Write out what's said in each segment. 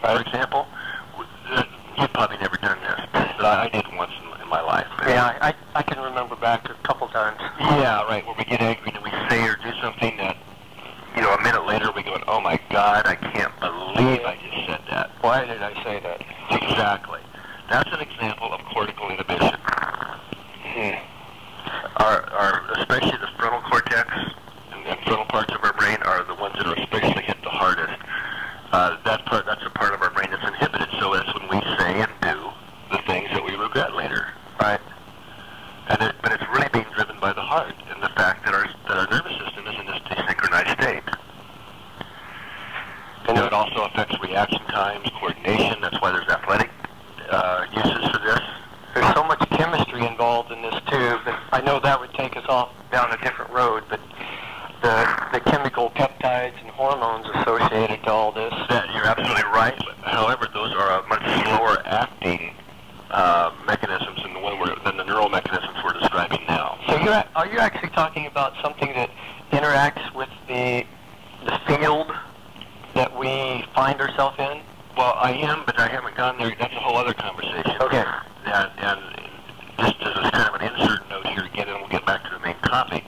For example, you've probably never done this, but I did once in my life. Yeah, I can remember back a couple times. Yeah, right, where we get angry and we say or do something that, you know, a minute later we go, oh my God, I can't believe I just said that. Why did I say that? Exactly. That's an example of cortical inhibition. Especially the frontal cortex and frontal parts of our brain are the ones that are especially hit the hardest. That's a part of our brain that's inhibited. So that's when we say and do the things that we regret later. Right. But it's really being driven by the heart and the fact that our nervous system is in this desynchronized state. And it also affects reaction times, coordination. That's why there's athletic uses for this. There's so much chemistry involved in this too, but I know that would take us off down a different road, but the chemical peptides and hormones associated to all this. You're absolutely right. However, those are a much slower acting mechanisms than the neural mechanisms we're describing now. So are you actually talking about something that interacts with the field that we find ourselves in? Well, I am, but I haven't gone there. That's a whole other conversation. Okay. And just as a kind of an insert note here again, and we'll get back to the main topic,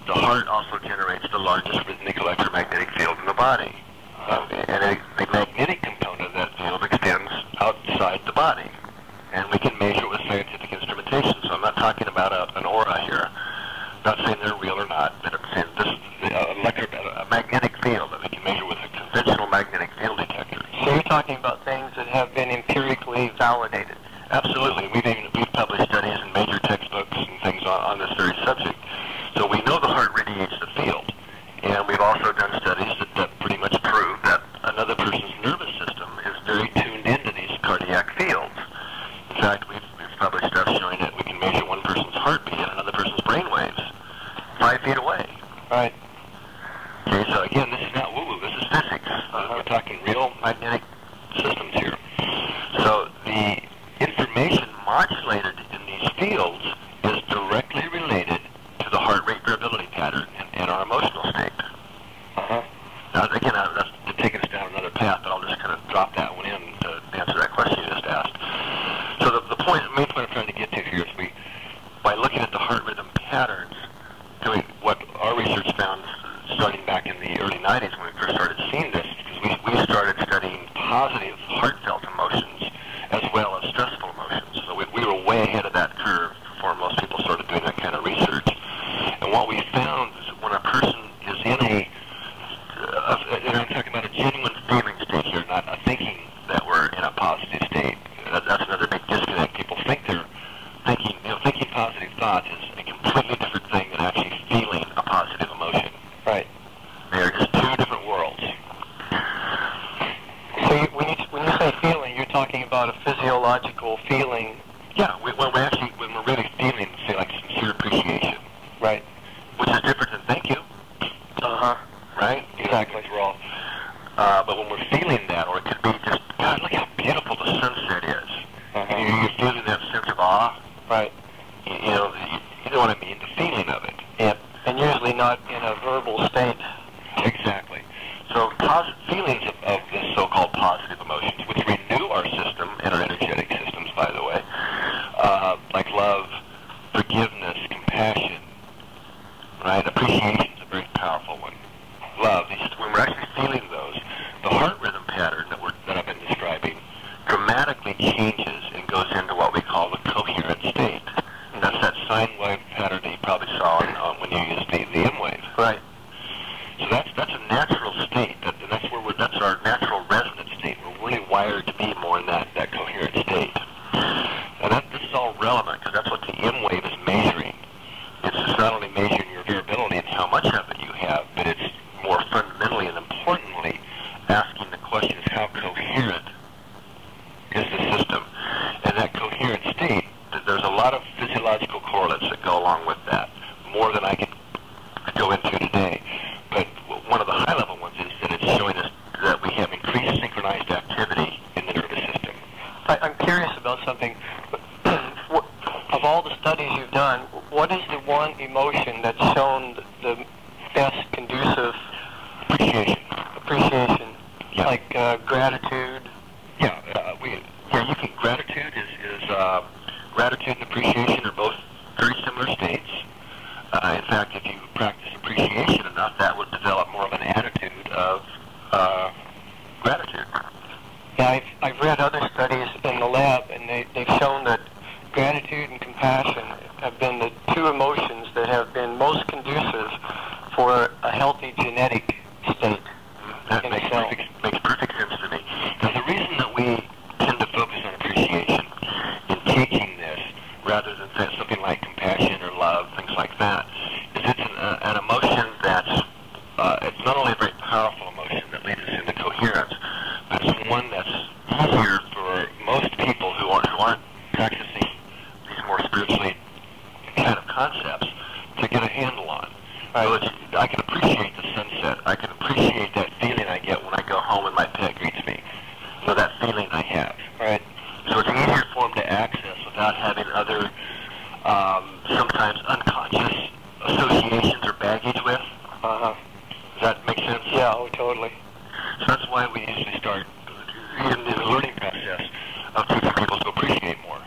the heart also generates the largest rhythmic electromagnetic field in the body. And the magnetic component of that field extends outside the body. And we can measure it with scientific instrumentation. So I'm not talking about an aura here. I'm not saying they're real or not, but I'm saying this is a magnetic field that we can measure with a conventional magnetic field detector. So you're talking about things that have been empirically validated. Absolutely. We've published studies in major textbooks and things on this very subject. So we know the heart radiates the field. And we've also done studies that pretty much prove that another person's nervous system is very tuned into these cardiac fields. In fact, we've published stuff showing that we can measure one person's heartbeat and another person's brain waves 5 feet away. Right. Okay, so again, this is not woo-woo. This is physics. We're talking real magnetic systems here. So the information modulated in these fields is directly related to the heart rate variability pattern and our emotional state. Now, again, that's taking us down another path, but I'll just kind of drop that one in to answer that question you just asked. So the main point I'm trying to get to here is by looking at the heart rhythm patterns, doing what our research found starting back in the early 90s when we first started seeing this, because we started studying positive heartfelt emotions as well as stressful emotions. So we were way ahead of that curve before most people started doing that kind of research. And what we found is when a person is in and I'm talking about a genuine feeling state here, not a thinking that we're in a positive state. That's another big disconnect. People think they're thinking, thinking positive thoughts is a completely different thing than actually feeling a positive emotion. Right. They are just two different worlds. So when you say feeling, you're talking about a physiological feeling. Yeah, when we're really feeling, say, like sincere appreciation. Right. Which is different than thank you. Right? Exactly. But when we're feeling that, or it could be just, God, look how beautiful the sunset is. You're feeling that sense of awe. Right. You know what I mean, the feeling of it. Yeah. And usually not in a verbal state. Exactly. So feelings of this so-called positive emotions, which renew our system and our energetic systems, by the way, like love, forgiveness, compassion, right? Appreciation is a very powerful one. Love, when we're actually feeling those, the heart rhythm pattern that I've been describing dramatically changes and goes into what we call the coherent state. And that's that sine wave pattern that you probably saw when you used the M wave. Right. So that's a natural state. That's our natural resonance state. We're really wired to be more in that coherent state. And this is all relevant because that's what the M wave is measuring. It's not only measuring your variability and how much of it you have, but it's more fundamentally and importantly asking the question is how coherent is the system. And that coherent state, there's a lot of physiological correlates that go along with that, more than I can go into today. But one of the high-level ones is that it's showing us that we have increased synchronized activity in the nervous system. I'm curious about something. Of all the studies you've done, what is the one emotion that's shown the best conducive appreciation? Appreciation. Yeah. Like gratitude. You can. Gratitude is gratitude and appreciation are both very similar states. In fact, if you practice appreciation enough, that would develop more of an attitude of gratitude. Yeah, I've read other studies in the lab, and they've shown that gratitude and compassion have been the two emotions that have been most conducive for a healthy genetic state. That makes perfect sense to me. Now, the reason that we tend to focus on appreciation in teaching this, rather than something like compassion or love, things like that, is it's an emotion that's, it's not only a very powerful emotion that leads us into coherence, but it's one that's easier for most people who aren't practicing these more spiritually kind of concepts to get a handle on. So I can appreciate the sunset. I can appreciate that feeling I get when I go home and my pet greets me. So that feeling I have. Right. So it's easier for them to access without having other, sometimes unconscious associations or baggage with. Uh-huh. Does that make sense? Yeah, oh, totally. So that's why we usually start in the learning process of teaching people to appreciate more.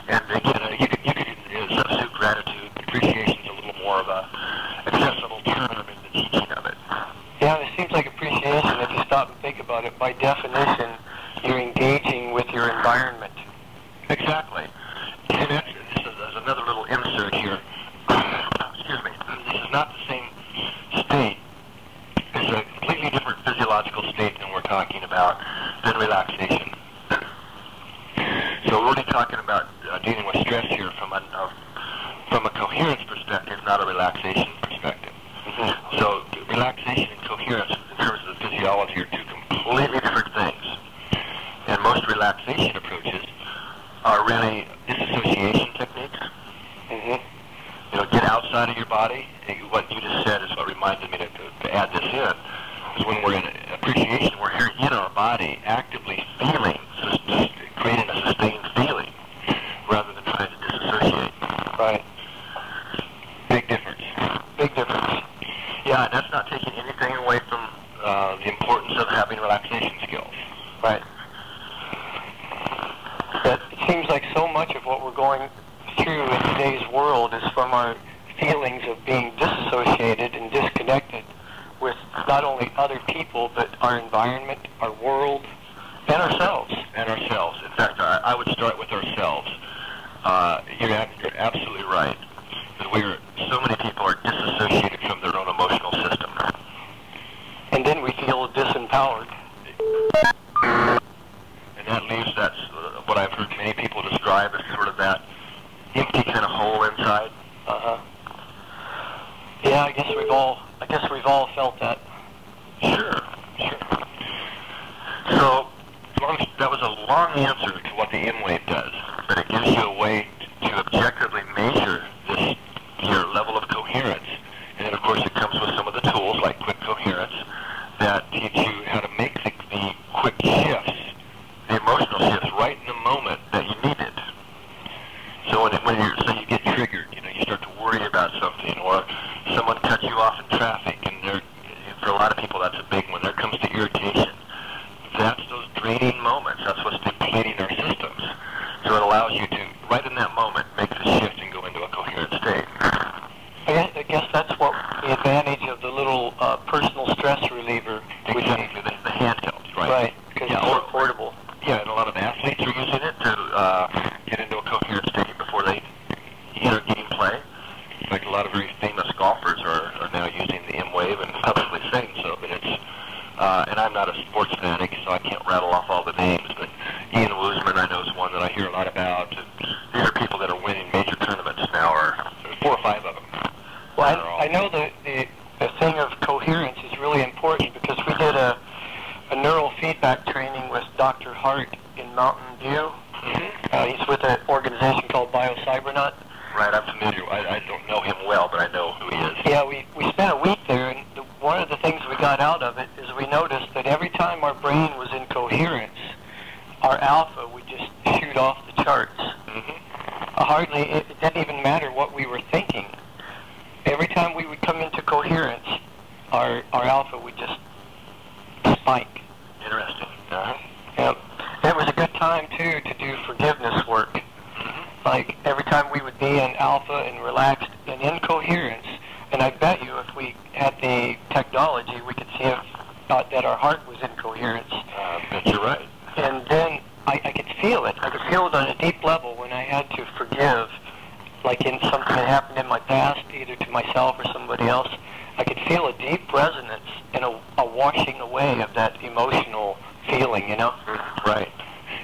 And again, you could substitute gratitude. Appreciation is a little more of a accessible term in the teaching of it. Yeah, it seems like appreciation, if you stop and think about it, by definition, you're engaging with your environment. Exactly. And this is another little insert here. Excuse me. This is not the same state. It's a completely different physiological state than we're talking about than relaxation. So we're really talking about dealing with stress here from a coherence perspective, not a relaxation perspective. Mm-hmm. So relaxation and coherence in terms of the physiology are two completely different things. And most relaxation approaches are really disassociation techniques. Mm-hmm. You know, get outside of your body. And what you just said is what reminded me to add this in. Is when we're in appreciation, we're here in our body, actively feeling, creating a sustained feeling, rather than trying to disassociate. Right. Big difference. Big difference. Yeah, and that's not taking anything away from the importance of having relaxation skills. Right. But it seems like so much of what we're going through in today's world is from our feelings of being disassociated and disconnected with not only other people, but our environment, our world, and ourselves. And ourselves. In fact, I would start with ourselves. You're absolutely right. That so many people are disassociated from their own emotional system. And then we feel disempowered. And that leaves what I've heard many people describe as sort of that empty kind of hole inside. Uh-huh. Yeah, I guess we've all felt that. Sure. So that was a long answer to what the M-wave does, but it gives you a way to objectively measure your level of coherence. And then, of course, it comes with some of the tools like quick coherence that teach you how to make the quick shifts, the emotional shifts, right in the moment that you need it. So when you get triggered, you start to worry about something, or someone cuts you off in traffic, and for a lot of people that's a big one. There comes to irritation. That's those draining moments. That's what's depleting our systems. So it allows you to, right in that moment, make the shift and go into a coherent state. I guess that's what the advantage of the little personal stress reliever. Exactly, the handheld, right? Right, because it's more portable. Yeah, and a lot of athletes are using it to get into a coherent state before they enter game play. In fact, a lot of very famous golfers are now using the M-wave and publicly saying so. But it's and I'm not a sports fanatic, so I can't rattle off all the names. But Ian Woosman, I know, is one that I hear a lot about. And these are people that are winning major tournaments now, or 4 or 5 of them. Well, I know the thing of coherence is really important because we did a neural feedback training with Dr. Hart in Mountain View. Mm-hmm. He's with an organization called BioCybernaut. Right, I'm familiar. I don't know him well, but I know who he is. Yeah, we spent a week there, and one of the things we got out of it is we noticed that every time our brain was in coherence, our alpha would just shoot off the charts. Mm-hmm. It didn't even matter what we were thinking. Every time we would come into coherence, our alpha would just spike. Interesting. Uh-huh. Yep. It time, too, to do forgiveness work. Like, every time we would be in alpha and relaxed and in coherence, and I bet you if we had the technology, we could see if, that our heart was in coherence. I bet you're right. And then I could feel it. I could feel it on a deep level when I had to forgive, like in something that happened in my past, either to myself or somebody else. I could feel a deep resonance and a washing away of that emotional feeling, you know? Right.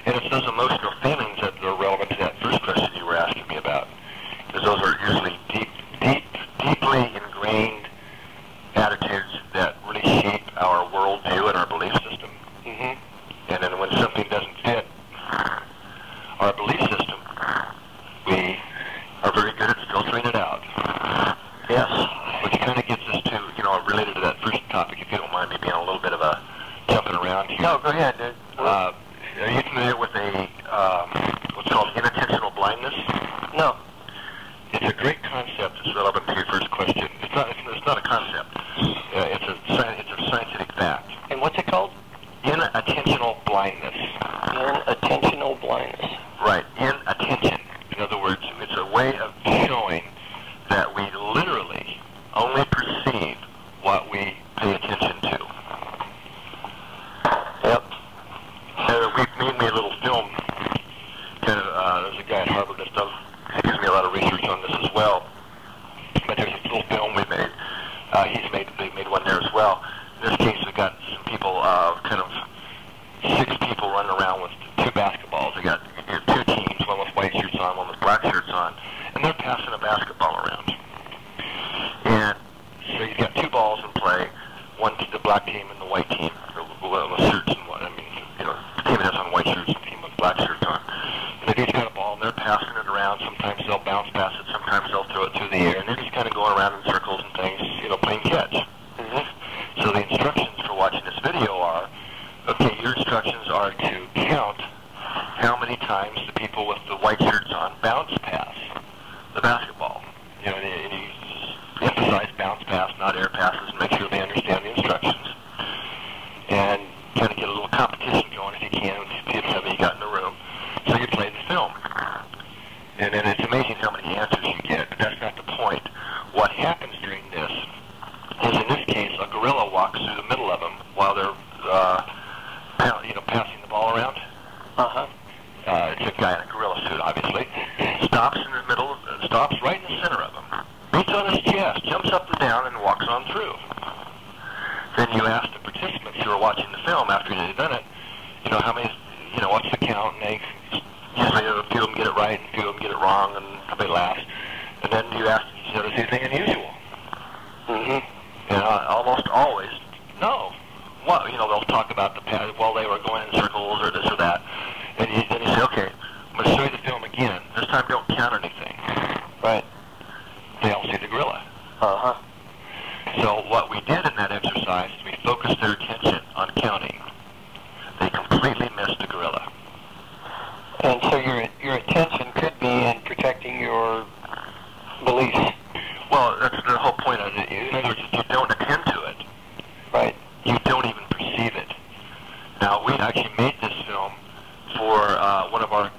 And it's those emotional feelings that are relevant to that first question you were asking me about. Because those are usually deeply ingrained attitudes that really shape our worldview and our belief system. And then when something doesn't fit our belief system, we are very good at filtering it out. Yes. Which kind of gets us to, related to that first topic, if you don't mind me being a little bit of a jumping around here. No, go ahead, dude. Are you familiar with what's called inattentional blindness? No. It's a great concept that's relevant to your first question. It's not a concept. It's a scientific fact. And what's it called? Inattentional blindness. Inattentional blindness. Right. Inattention. In other words, it's a way of showing that we literally only perceive what we pay attention to. Yep. We made a little film. There's a guy at Harvard that's done, he gives me a lot of research on this as well. But there's a little film we made. They made one there as well. In this case, we got some people, 6 people running around with 2 basketballs. They got 2 teams, one with white shirts on, one with black shirts on, and they're passing a basketball around. And so you've got 2 balls in play, one to the black team and the white team, with shirts and what. The team that has on white shirts and the team with black shirts on. And they've each got a ball, and they're passing it around. Sometimes they'll bounce pass it, sometimes they'll throw it through the air, and they're just kind of going around in circles and things, playing catch. So the instructions for watching this video are, okay, your instructions are to count how many times the people with the white shirts on bounce pass the basketball. And you emphasize bounce pass, not air passes, and make sure they understand the instructions. And kind of get a little competition going if you can with the people that you got in the room. So you play the film. And then it's amazing how many answers you get, but that's not the point. What happens during this is, in this case, a gorilla walks through the middle of them while they're, passing the ball around. It's a guy in a gorilla suit, obviously. Stops in the middle, stops right in the center of them. Beats on his chest, jumps up and down, and walks on through. Then you ask the participants who are watching the film after they've done it, how many, what's the count? And they usually a few of them get it right, and a few of them get it wrong, and somebody laughs. And then you ask, did you notice anything unusual? And almost always, no. Well, they'll talk about the past while they were going in circles or this or that. And then you say, okay, I'm going to show you the film again. This time don't count anything. Right. They all see the gorilla. So what we did in that exercise is we focused their attention on counting. They completely missed the gorilla. And so your attention could be in protecting your beliefs. Well, that's the whole point of it. In other words, if you don't attend to it, right, you don't even perceive it. Now, we actually made this film for one of our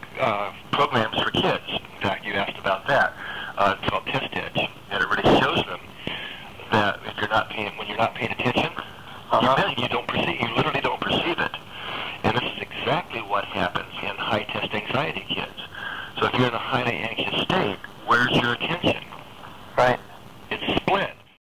programs for kids. In fact, you asked about that. It's called Test Edge, and it really shows them that if when you're not paying attention, you literally don't perceive it. And this is exactly what happens in high-test anxiety kids. So if you're in a highly anxious state,